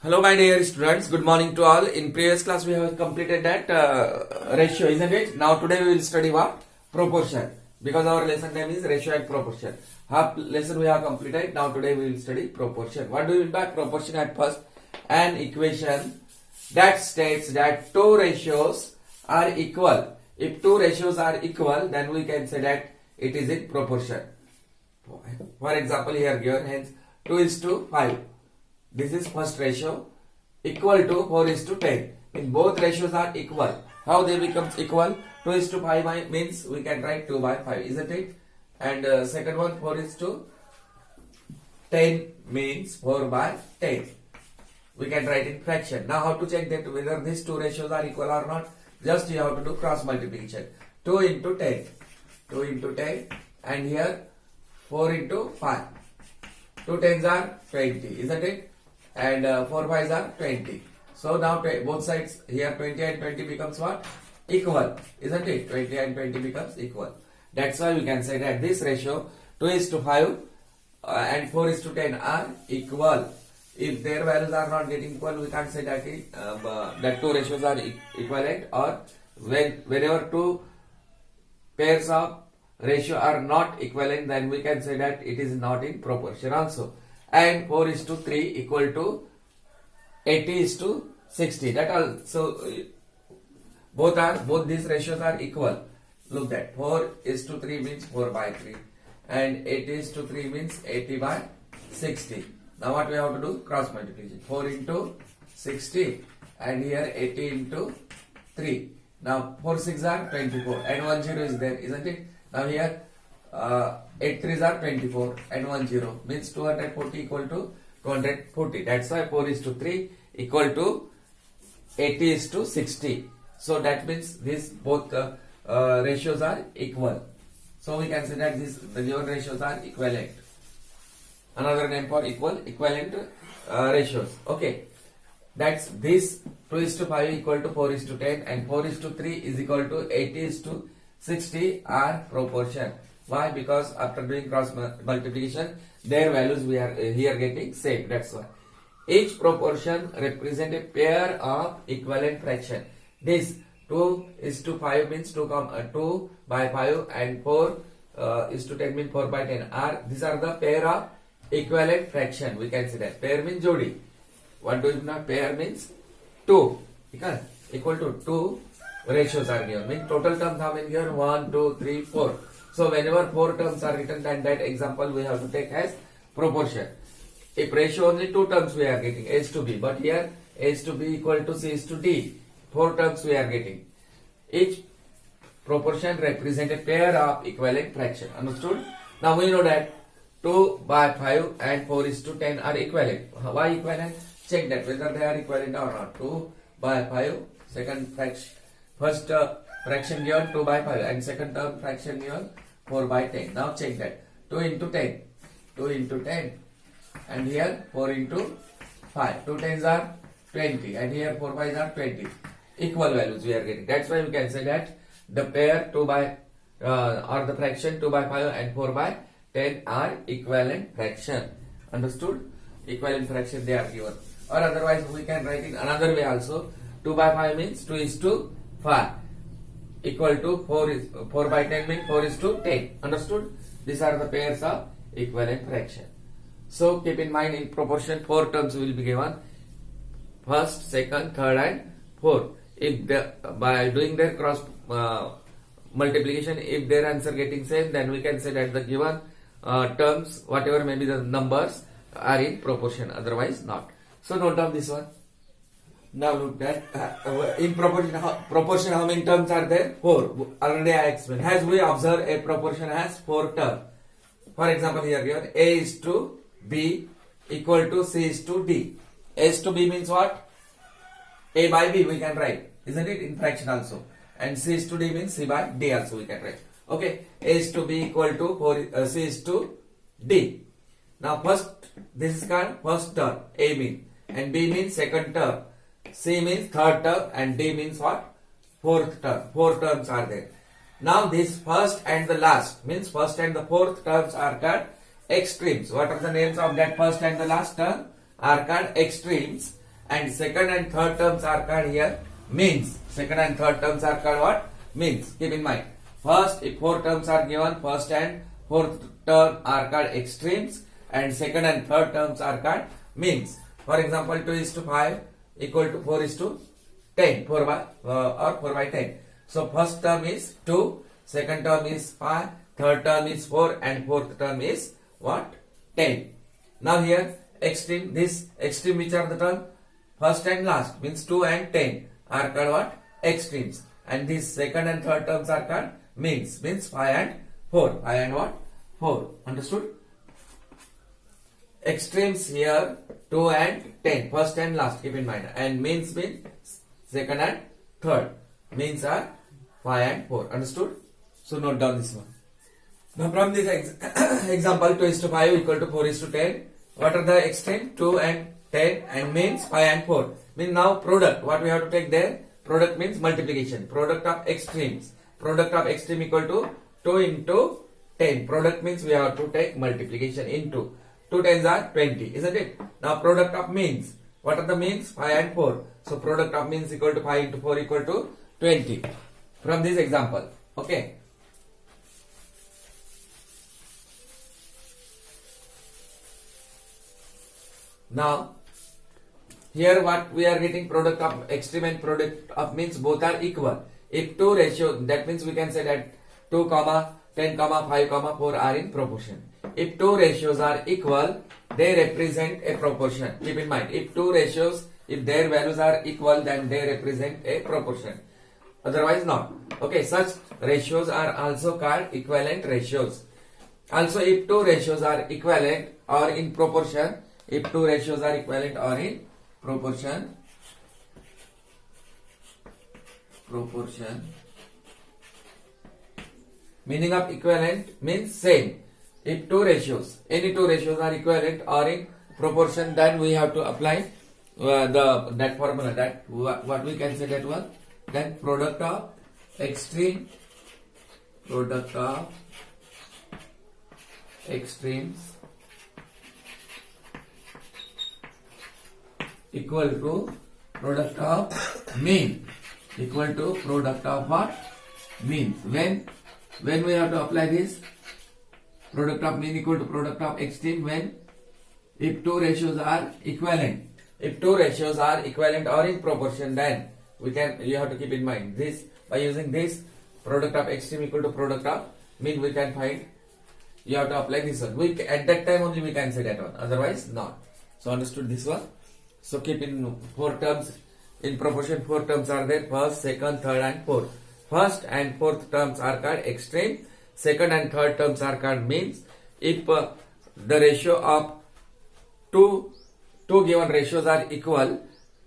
Hello my dear students, good morning to all. In previous class we have completed that ratio, isn't it? Now today we will study what? Proportion. Because our lesson name is ratio and proportion. Half lesson we have completed. Now today we will study proportion. What do we mean by proportion at first? An equation that states that two ratios are equal. If two ratios are equal, then we can say that it is in proportion. For example, here given, hence 2:5. This is first ratio, equal to 4:10. When both ratios are equal, how they becomes equal? 2:5 means we can write 2/5, isn't it? And second one, 4:10 means 4/10. We can write in fraction. Now how to check that whether these two ratios are equal or not? Just you have to do cross multiplication. 2 into 10. 2 into 10 and here 4 into 5. 2 tens are 20, isn't it? And 4 5s are 20. So now both sides here 20 and 20 becomes what? Equal, isn't it? 20 and 20 becomes equal. That's why we can say that this ratio 2:5 and 4:10 are equal. If their values are not getting equal, we can't say that that two ratios are equivalent, or whenever two pairs of ratio are not equivalent, then we can say that it is not in proportion also. And 4:3 equal to 80:60. That also both these ratios are equal. Look that 4:3 means 4/3 and 80:3 means 80/60. Now what we have to do? Cross multiplication. 4 into 60 and here 80 into 3. Now 4 6 are 24 and 1 0 is there, isn't it? Now here 8 3s are 24 and 1 0 means 240 equal to 240. That's why 4:3 equal to 80:60. So that means this both ratios are equal. So we can say that the given ratios are equivalent. Another name for equivalent ratios. Okay, that's this 2:5 equal to 4:10 and 4:3 is equal to 80:60 are proportion. Why? Because after doing cross multiplication, their values we are here getting same. That's why. Each proportion represent a pair of equivalent fraction. This 2:5 means 2/5 and 4:10 means 4/10 are. These are the pair of equivalent fraction. We can say that. Pair means jodi. What do you mean? Pair means 2. Equal to 2 ratios are given. Means total terms have been given 1, 2, 3, 4. So whenever 4 terms are written, then that example we have to take as proportion. If ratio only 2 terms we are getting, A is to B. But here A is to B equal to C is to D. 4 terms we are getting. Each proportion represent a pair of equivalent fraction. Understood? Now we know that 2/5 and 4:10 are equivalent. Why equivalent? Check that whether they are equivalent or not. 2/5, second fraction, first fraction given 2/5 and second term fraction given 4/10. Now check that 2 into 10, 2 into 10 and here 4 into 5. 2 tens are 20 and here 4 5s are 20. Equal values we are getting. That's why we can say that the pair or the fraction 2/5 and 4/10 are equivalent fraction. Understood? Equivalent fraction they are given. Or otherwise we can write in another way also. 2/5 means 2:5 equal to 4/10 means 4:10. Understood? These are the pairs of equivalent fraction. So keep in mind, in proportion 4 terms will be given. First, second, third and fourth. If by doing their cross multiplication, if their answer getting same, then we can say that the given terms, whatever may be the numbers, are in proportion, otherwise not. So note down this one. Now look at in proportion how many terms are there? 4. Already I explained. As we observe, a proportion has 4 terms. For example, here given A is to B equal to C is to D. A is to B means what? A by B we can write, isn't it? In fraction also. And C is to D means C by D also we can write. Okay. A is to B equal to C is to D. Now first, this is called first term. A means, and B means second term. C means third term and D means what? Fourth term. 4 terms are there. Now this first and the last means first and the fourth terms are called extremes. What are the names of that first and the last term? Are called extremes. and second and third terms are called here means. Second and third terms are called what? Means. Keep in mind. First, if 4 terms are given, first and fourth term are called extremes, and second and third terms are called means. For example, 2 is to 5 equal to 4 is to 10, 4 by or 4 by 10. So first term is 2, second term is 5, third term is 4, and fourth term is what? 10. Now here extreme, this extreme which are the term? First and last means 2 and 10 are called what? Extremes. And these second and third terms are called means 5 and 4. 5 and what? 4. Understood? Extremes here 2 and 10, first and last, keep in mind. And means second and third. Means are 5 and 4. Understood? So note down this one. Now from this example, 2 is to 5 equal to 4 is to 10. What are the extremes? 2 and 10, and means 5 and 4. Means now product. What we have to take there? Product means multiplication. Product of extremes. Product of extreme equal to 2 into 10. Product means we have to take multiplication into. 2 tens are 20, isn't it? Now product of means. What are the means? 5 and 4. So product of means equal to 5 into 4 equal to 20. From this example. Okay. Now here what we are getting, product of extreme and product of means both are equal. If two ratio, that means we can say that 2, 10, 5, 4 are in proportion. If two ratios are equal, they represent a proportion. Keep in mind, if two ratios, if their values are equal, then they represent a proportion. Otherwise not. Okay, such ratios are also called equivalent ratios. Also, if two ratios are equivalent or in proportion, if two ratios are equivalent or in proportion, meaning of equivalent means same. If two ratios, any two ratios are equivalent or in proportion, then we have to apply that formula, that what we can say that one, then product of extremes equal to product of mean, equal to product of what? Means. When we have to apply this, product of mean equal to product of extreme, when if two ratios are equivalent. If two ratios are equivalent or in proportion, then you have to keep in mind this. By using this, product of extreme equal to product of mean, we can find. You have to apply this one. At that time only we can say that one. Otherwise not. So understood this one. So keep in 4 terms in proportion. 4 terms are there. First, second, third, and fourth. First and fourth terms are called extreme. Second and third terms are called means. If the ratio of two given ratios are equal,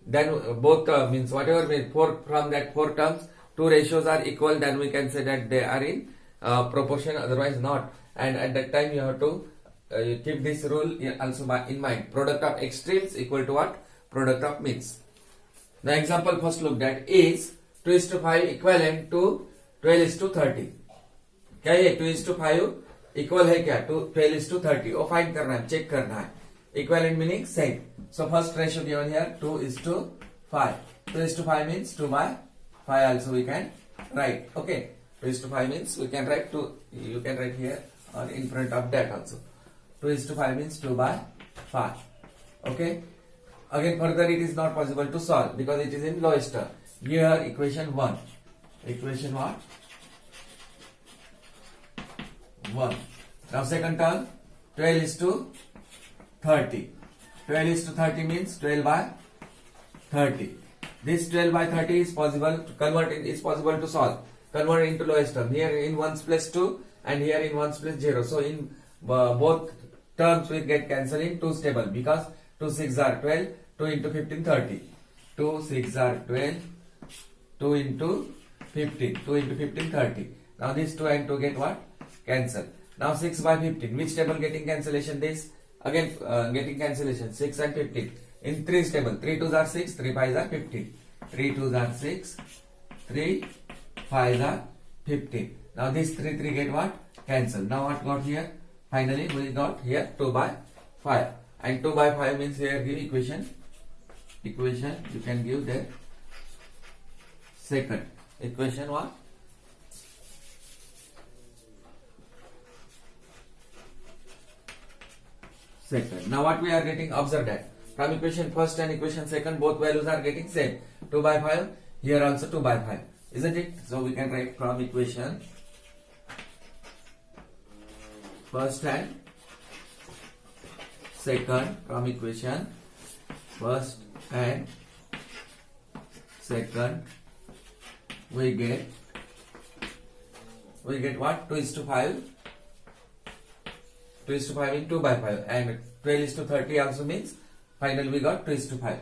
then both means whatever means from that 4 terms, 2 ratios are equal, then we can say that they are in proportion. Otherwise not. And at that time you have to keep this rule also in mind. Product of extremes equal to what? Product of means. The example first looked at is 2 is to 5 equivalent to 12 is to 30. क्या ये 2 is to 5 equal है क्या? 12 is to 30. वो find करना है, check करना है. Equivalent meaning same. So first ratio given here 2 is to 5. 2 is to 5 means 2 by 5 also we can write. Okay. 2 is to 5 means we can write 2. You can write here or in front of that also. 2 is to 5 means 2 by 5. Okay. Again further it is not possible to solve because it is in lowest term. Here equation 1. Equation what? 1. Now second term 12 is to 30. 12 is to 30 means 12 by 30. This 12 by 30 is possible to convert in, is possible to solve. Convert into lowest term. Here in 1's place 2 and here in 1's place 0. So in both terms will get cancelled in 2's table because 2 6 are 12, 2 into 15 30. 2 6 are 12, 2 into 15, 2 into 15 30. Now this 2 and 2 get what? Cancel. Now 6 by 15. Which table getting cancellation? This. Again getting cancellation 6 and 15 in 3's table. 3 2s are 6, 3 5s are 15. 3 2s are 6, 3 5s are 15. Now this 3 3 get what? Cancel. Now what got here? Finally we got here 2 by 5. And 2 by 5 means here give equation equation you can give the second equation what? Second. Now what we are getting? Observe that from equation first and equation second both values are getting same, 2 by 5. Here also 2 by 5, isn't it? So we can write from equation first and second, from equation first and second we get what? 2:5. 2:5 in 2 by 5, and 12:30 also means finally we got 2:5.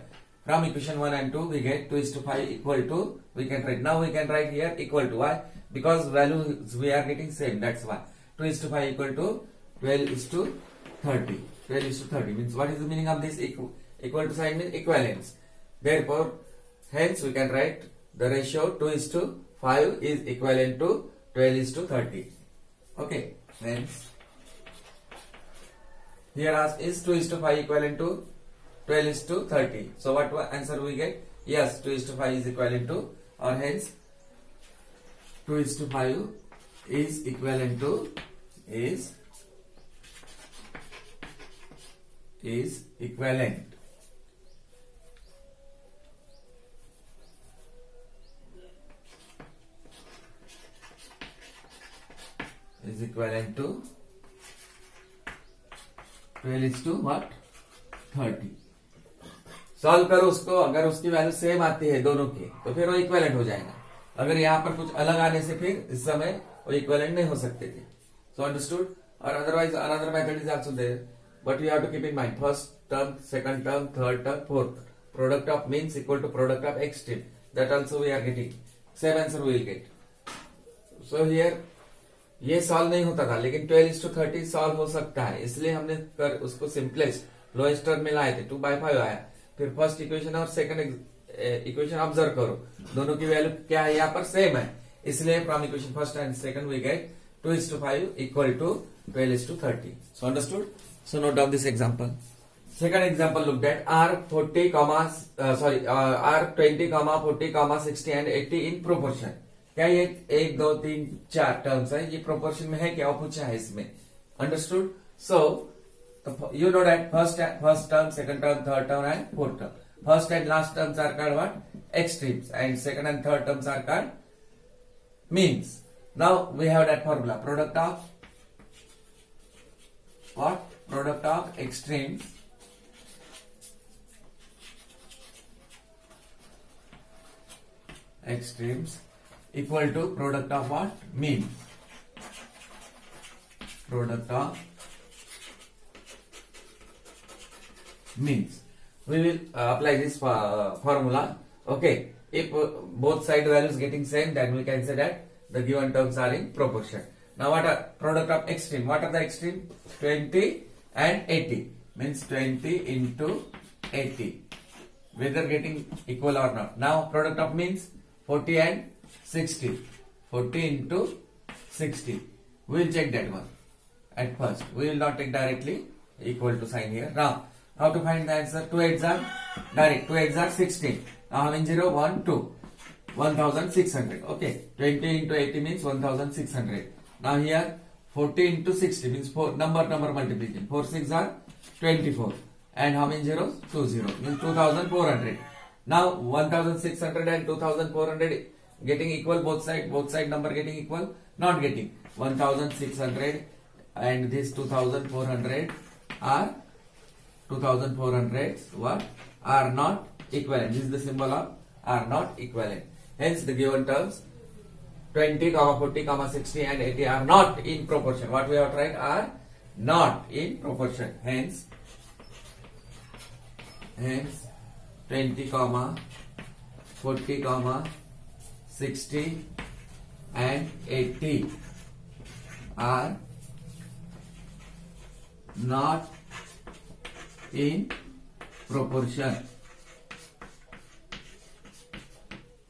From equation 1 and 2 we get 2:5 equal to, we can write, now we can write here equal to. Why? Because values we are getting same, that's why. 2:5 equal to 12:30. 12:30 means, what is the meaning of this? Equal to sign means equivalence. Therefore, hence we can write the ratio 2:5 is equivalent to 12:30. Okay, hence here asked is 2:5 equivalent to 12:30. So what answer we get? Yes, 2:5 is equivalent to, or hence 2:5 is equivalent to is equivalent. Is equivalent to 12:30. Solve करो उसको, अगर उसकी value same आती है दोनों की तो फिर वो इक्विवेलेंट हो जाएगा. अगर यहाँ पर कुछ अलग आने से फिर इस समय वो इक्विवेलेंट नहीं हो सकते थे. So understood. और otherwise another method is also there, but you have to keep in mind first term, second term, third term, fourth. Product of means equal to product of extreme. That also we are getting. Same answer we will get. So here ये solve नहीं होता था, लेकिन 12:30 solve हो सकता है, इसलिए हमने उसको सिंपलेस्ट लोएस्ट टर्म में लाए थे. 2 by 5 आया. फिर फर्स्ट इक्वेशन और सेकंड इक्वेशन ऑब्जर्व करो, दोनों की वैल्यू क्या है यहाँ पर? सेम है. इसलिए from equation first and second we get 2:5 equal to 12:30. So understood. So note down this example. Second example look that R20, R40, 60 and 80 in proportion. क्या ये 1, 2, 3, 4 टर्म्स है, ये प्रोपोर्शन में है क्या? वो पूछा है इसमें. Understood. So you know that first term, second term, third term and fourth term. First and last terms are called what? Extremes, and second and third terms are called means. Now we have that formula, product of what? Product of extremes equal to product of what? Means. Product of means. We will apply this formula. Okay, if both side values getting same, then we can say that the given terms are in proportion. Now what are product of extreme? What are the extreme? 20 and 80 means 20 into 80, whether getting equal or not. Now product of means 40 and 60, 40 into 60. We will check that one at first. We will not take directly equal to sign here. Now how to find the answer? 2 8s are direct. 2 8s are 16. Now having 0, 1, 2. 1600. Okay. 20 into 80 means 1600. Now here 40 into 60 means 4 number multiplication. 4 6 are 24. And how many zeros? 2 0 means 2400. Now 1600 and 2400 getting equal, both side number getting equal? Not getting. 1600 and this 2400 are 2400 what? Are not equivalent. This is the symbol of are not equivalent. Hence the given terms 20, 40, 60 and 80 are not in proportion. What we have tried? Are not in proportion. Hence 20, 40, 60 and 80 are not in proportion.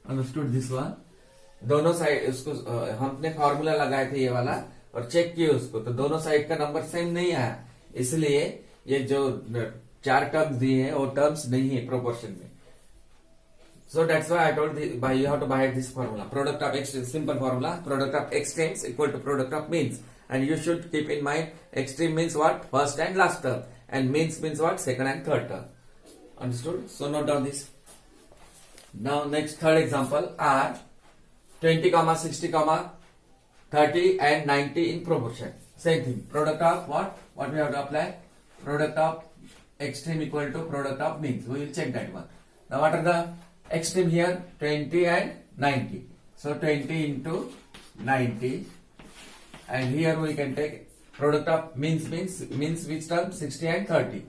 Understood this one? दोनों side उसको हमने formula लगाए थे ये वाला और check किए उसको, तो दोनों साइड का नंबर सेम नहीं आया, इसलिए ये जो 4 टर्म्स दिए हैं वो टर्म्स नहीं है प्रोपोर्शन में. So that's why I told you have to buy this formula. Product of extremes, simple formula. Product of extremes equal to product of means. And you should keep in mind extreme means what? First and last term. And means what? Second and third term. Understood? So note down this. Now next third example are 20, 60, 30 and 90 in proportion. Same thing. Product of what? What we have to apply? Product of extreme equal to product of means. We will check that one. Now what are the extreme here? 20 and 90. So 20 into 90. And here we can take product of means which term? 60 and 30.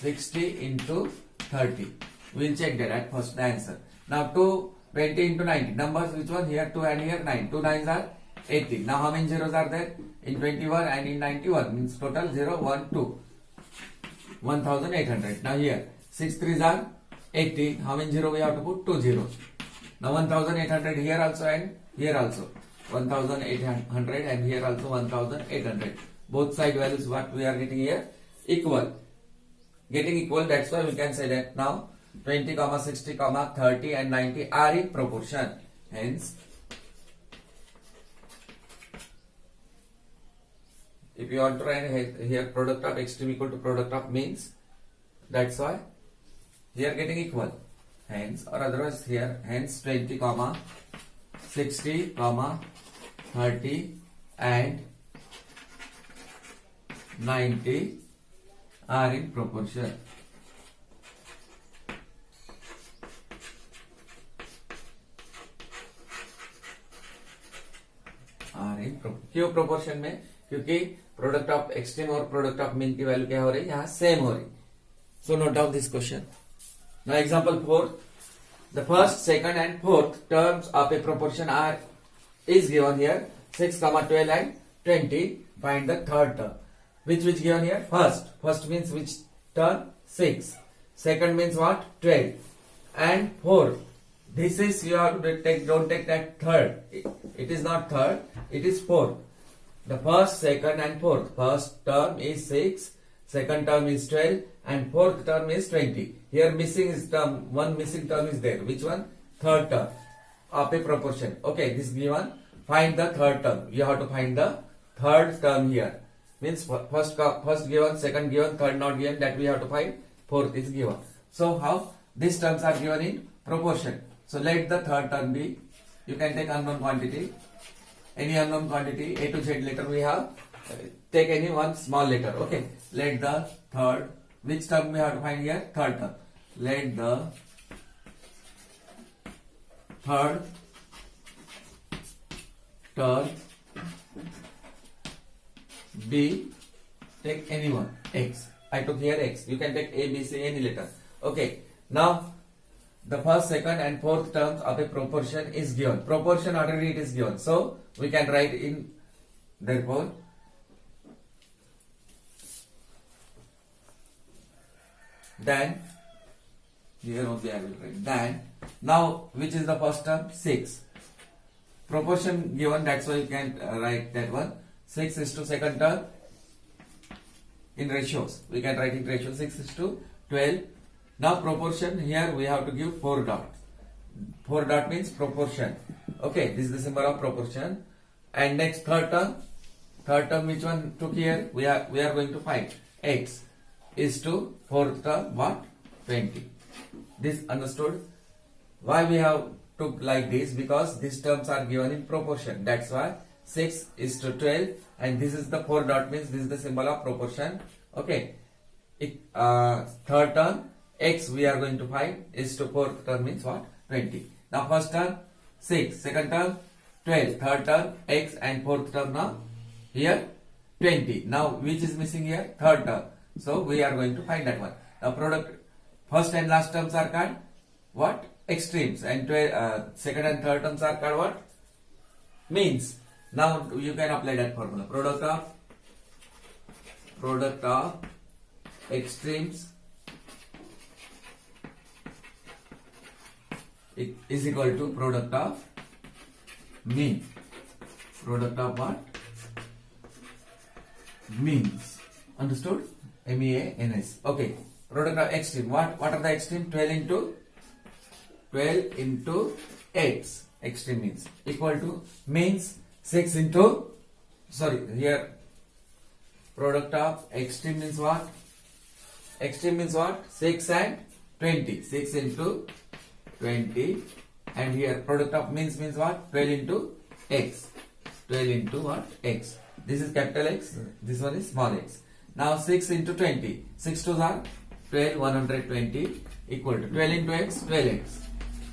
60 into 30. We will check that at first the answer. Now 20 into 90. Numbers which one? Here 2 and here 9. 2 nines are 18. Now how many zeros are there? In 21 and in 91 means total 0, 1, 2. 1800. Now here 6 threes are 18. How many zero we have to put? 2 zeros. Now 1800 here also and here also. 1800 and here also 1800. Both side values what we are getting here? Equal. Getting equal, that's why we can say that now 20, 60, 30 and 90 are in proportion. Hence, if you want to write here product of extreme equal to product of means, that's why here getting equal. Hence, or otherwise here, hence 20, 60, 30 and 90 are in proportion. क्यों proportion में? क्योंकि product of extreme और product of mean की value क्या हो रही है? यहाँ सेम हो रही. So note down this question. Now example 4. The first, second and fourth terms of a proportion are is given here 6, 12 and 20. Find the third term. Which given here? First means which term? 6. Second means what? 12 and 4. This is you have to take. Don't take that third. It is not third. It is 4. The first, second and fourth. First term is 6. Second term is 12 and fourth term is 20. Here missing is term. One missing term is there. Which one? Third term of a proportion. Okay, this given. Find the third term. You have to find the third term here. Means first given, second given, third not given. That we have to find. Fourth is given. So how these terms are given in proportion. So let the third term be. You can take unknown quantity. Any unknown quantity, A to Z letter we have. Take any one small letter. Okay. Let the third. Which term we have to find here? Third term. Let the third term be, take any one, x. I took here x. You can take A, B, C, any letter. Okay. Now the first, second and fourth terms of a proportion is given. Proportion already it is given. So we can write in, therefore then here only I will write then. Now which is the first term? 6. Proportion given, that's why you can write that one. 6 is to second term in ratios. We can write in ratio 6 is to 12. Now proportion, here we have to give 4 dots. 4 dot means proportion. Okay, this is the symbol of proportion. And next third term which one took here? We are going to find x is to fourth term what? 20. This understood? Why we have took like this? Because these terms are given in proportion. That's why 6 is to 12 and this is the 4 dot means this is the symbol of proportion. Okay. Third term x we are going to find is to fourth term means what? 20. Now first term 6, second term 12, third term x and fourth term now here 20. Now which is missing here? Third term. So we are going to find that one. Now product first and last terms are called what? Extremes, and second and third terms are called what? Means. Now you can apply that formula. Product of extremes is equal to product of mean. Product of what? Means. Understood? MEANS. Okay. Product of extreme. What are the extreme? 12 into 12 into x, extreme means, equal to means 6 into, sorry, here product of extreme means what? Extreme means what? 6 and 20. 6 into 20. And here product of means what? 12 into x. 12 into what? X. This is capital X. This one is small x. Now 6 into 20. 6 2s are 12, 120 equal to 12 into x, 12x.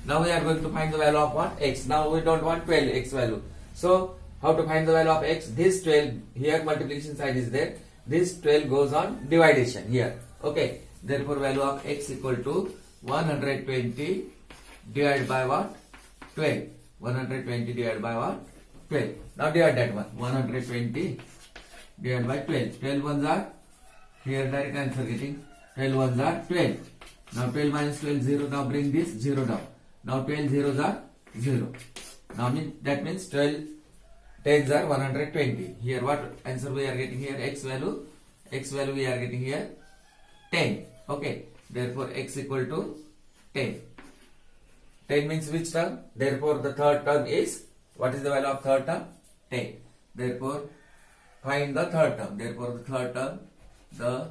Now we are going to find the value of what? X. Now we don't want 12x value. So how to find the value of x? This 12, here multiplication side is there. This 12 goes on dividation here. Okay. Therefore value of x equal to 120 divided by what? 12. 120 divided by what? 12. Now divide that one. 120 divided by 12. 12 ones are, here direct answer getting. 12 ones are 12. Now 12 minus 12 0. Now bring this 0 down. Now 12 zeros are 0. Now that means 12 tens are 120. Here what answer we are getting here? X value. X value we are getting here 10. Okay. Therefore x equal to 10. 10 means which term? Therefore the third term is, what is the value of third term? 10. Therefore find the third term. Therefore the third term, the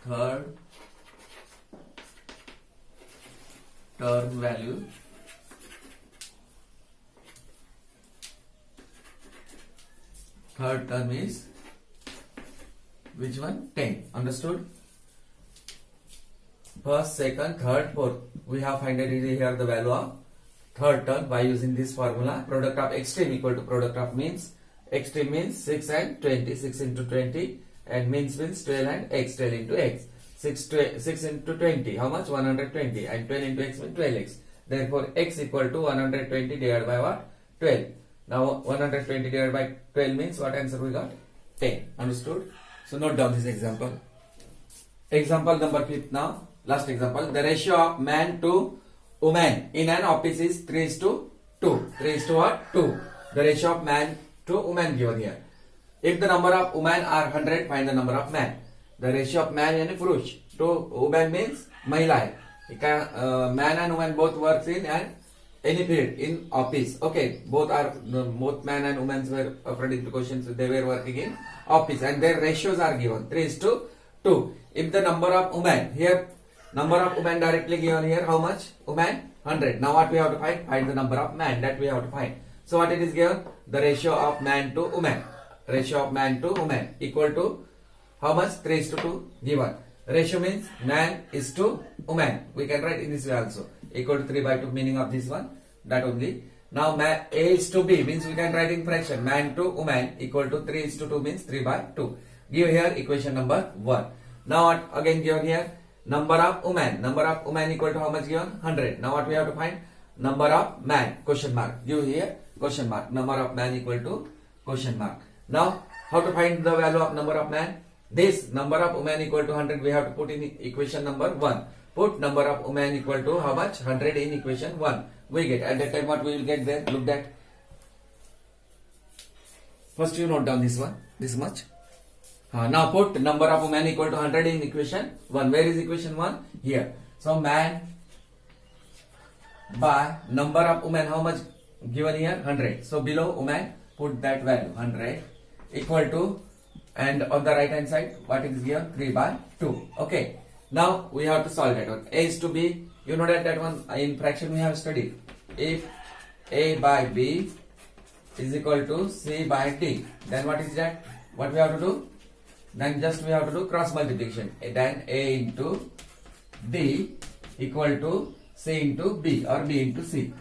third term value third term is which one? 10. Understood? First, second, third, fourth. We have found here the value of third term by using this formula. Product of extreme equal to product of means. Extreme means 6 and 20. 6 into 20. And means 12 and x. 12 into x. 6 into 20. How much? 120. And 12 into x means 12x. Therefore, x equal to 120 divided by what? 12. Now, 120 divided by 12 means what answer we got? 10. Understood? So, note down this example. Example number 5 now. Last example. The ratio of man to woman in an office is 3:2. 3:2 what? 2. The ratio of man to woman given here. If the number of women are 100, find the number of man. The ratio of man and purush to woman means mahila hai. Man and woman both works in any field in office. Okay, both man and women were according to questions they were working in office and their ratios are given 3:2. If the number of women here, number of women directly given here, how much? Women 100. Now what we have to find? Find the number of man, that we have to find. So what it is given? The ratio of man to woman. Ratio of man to woman equal to how much? 3:2 given. Ratio means man is to woman. We can write in this way also. Equal to 3/2 meaning of this one. That only. Now man A is to B means we can write in fraction. Man to woman equal to 3:2 means 3/2. Give here equation number 1. Now what again given here? Number of women. Number of women equal to how much given? 100. Now what we have to find? Number of man. Question mark. Give here question mark. Number of man equal to question mark. Now how to find the value of number of man? This number of women equal to 100 we have to put in equation number 1. Put number of women equal to how much? 100 in equation 1. We get at that time what we will get there? Look that. First you note down this one. This much. Now put number of women equal to 100 in equation 1. Where is equation 1? Here. So man by number of women how much given here? 100. So below women put that value 100 equal to, and on the right hand side what is given? 3/2. Okay. Now we have to solve that one. A is to B. You know that one in fraction we have studied. If A by B is equal to C by D, then what is that? What we have to do? Then just we have to do cross multiplication. Then A into D equal to C into B or B into C.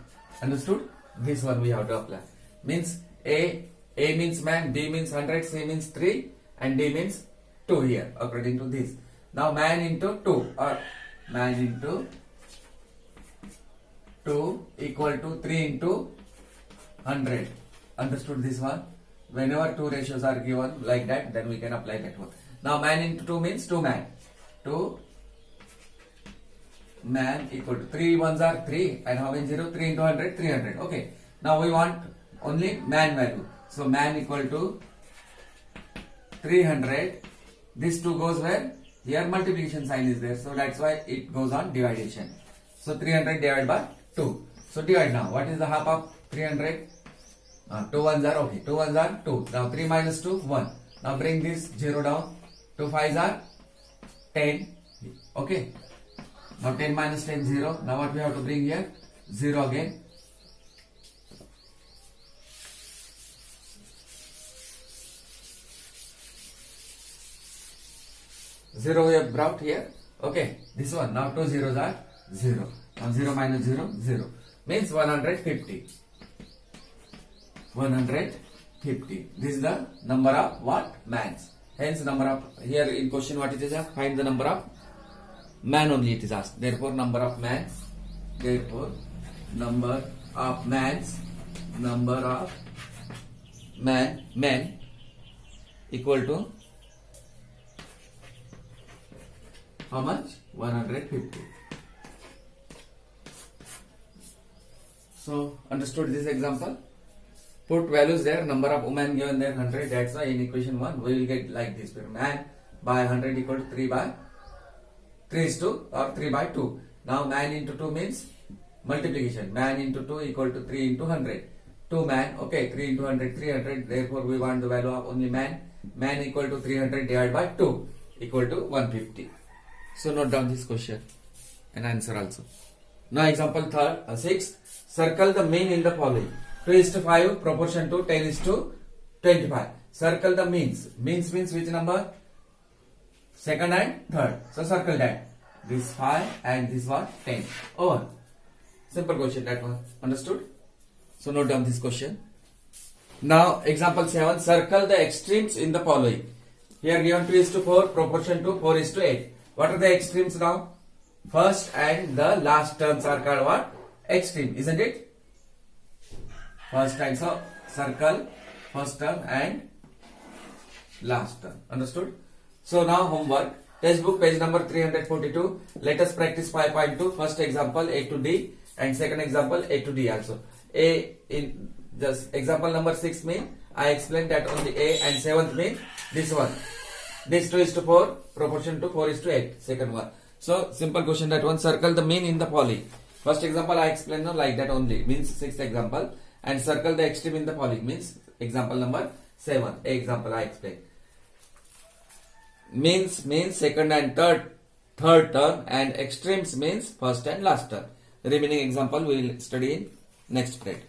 Understood? This one we have to apply. Means A means man, B means 100, C means 3 and D means 2 here according to this. Now man into 2 or man into 2 equal to 3 into 100. Understood this one? Whenever two ratios are given like that, then we can apply that one. Now man into 2 means 2 man. 2 man equal to 3 ones are 3 and how many 0? 3 into 100, 300. Okay. Now we want only man value. So man equal to 300. This 2 goes where? Here multiplication sign is there, so that's why it goes on division. So 300 divided by 2. So divide now. What is the half of 300? 2 ones are okay. 2 ones are 2. Now 3 minus 2, 1. Now bring this 0 down. 2 5s are 10. Okay. Now 10 minus 10, 0. Now what we have to bring here? 0 again. 0 we have brought here. Okay. This one. Now 2 zeros are 0. Now 0 minus 0, 0. Means 150. 150. This is the number of what? Mans. Hence number of, here in question what it is asked? Find the number of man only it is asked. Therefore number of man. Therefore number of mans. Number of men equal to how much? 150. So understood this example? Put values there, number of women given there 100, that's why in equation 1 we will get like this. Man by 100 equal to 3 by 3 is 2 or 3 by 2. Now man into 2 means multiplication. Man into 2 equal to 3 into 100. 2 man, okay, 3 into 100, 300. Therefore we want the value of only man. Man equal to 300 divided by 2 equal to 150. So note down this question and answer also. Now example 6. Circle the mean in the following. 2:5 proportion to 10:25. Circle the means. Means means which number? Second and third. So circle that. This 5 and this one 10. Over. Simple question that one. Understood? So note down this question. Now example 7. Circle the extremes in the following. Here given 2:4 proportion to 4:8. What are the extremes now? First and the last terms are called what? Extreme, isn't it? First and so circle first term and last term. Understood? So now homework. Textbook page number 342. Let us practice 5.2. First example A to D and second example A to D also. A in just example number 6 mean I explained that only A, and 7th mean this one. This 2:4 proportion to 4:8. Second one. So simple question that one. Circle the mean in the following. First example I explained like that only, means 6th example, and circle the extreme in the following means example number 7. Example I explained. Means second and third term, and extremes means first and last term. The remaining example we will study in next grade.